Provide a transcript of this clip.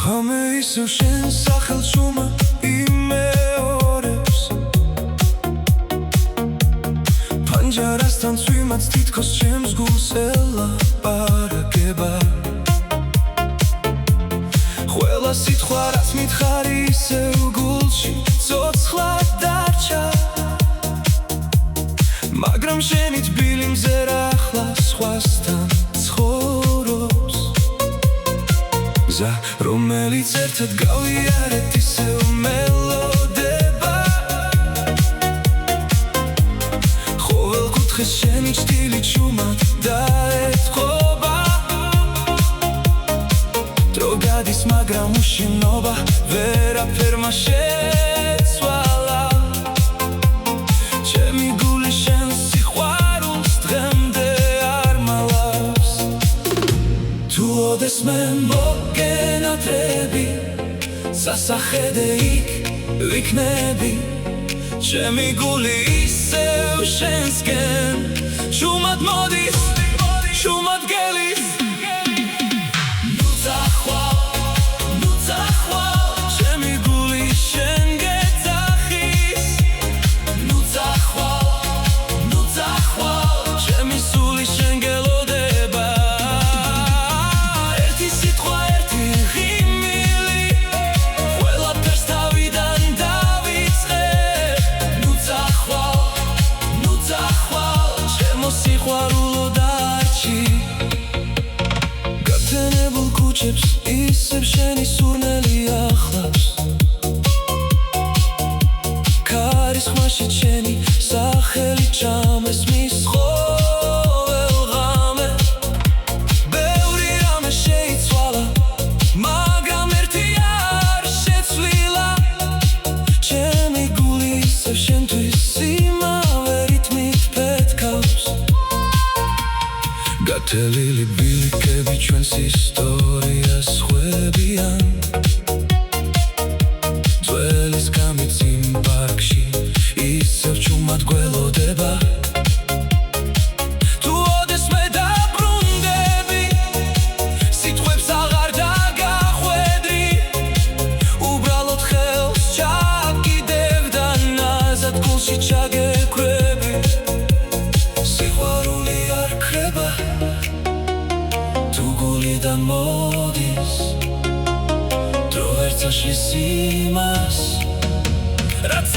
ღამე ისევ შენ სახელს უმა იმეორებს პანჯარასთან წვიმაც თითქოს ჩემს გულს ელაპარაკება ყველა სიტყვა რაც მითხარი ისევ გულში ცოცხლად დარჩა მაგრამ შენი თბილი მზერა ახლა სხვასთან ცხოვრობს გზა რომელიც ერთად გავიარეთ ისევ მელოდება ყოველ კუთხეს შენი ჭრილი ჩუმად დაეთყობა დრო გადის მაგრამ უშინობა ვერაფერმა შეცვალა ჩემი გული შენ სიყვარულს დღემდე არ მალავს თუ ოდეს მე მოგენათრები სასახედე იქ ვიქნები ჩემი გული ისევ შენსკენ შუმად მოდის შუმად გელის გაგზავნებულ ქუჩებს ისევ შენი სურნელი ახლავს ქარისხმაში შენი სახელი ჩამესმის ყოველ ღამე ბევრი რამე შეიცვალა მაგრამ ერთი არ შეცვლილა ჩემი გული ისევ შენთვის იმავე რითმით ფეთქავს გათელილი ბილიკები ჩვენს ისტორიას ხვევიან ძველის გამიც იმ პარკში ისევ ჩუმად გველოდება თუ ოდეს მე დაბრუნდები სიტყვებს აღარ დაგახვედრი უბრალოდ ხელს ჩაგიდებ და ნაზად გულში ჩაგეკვები სიყვარული არ ქრება და მოდის დრო ერთს აშლის იმას რაც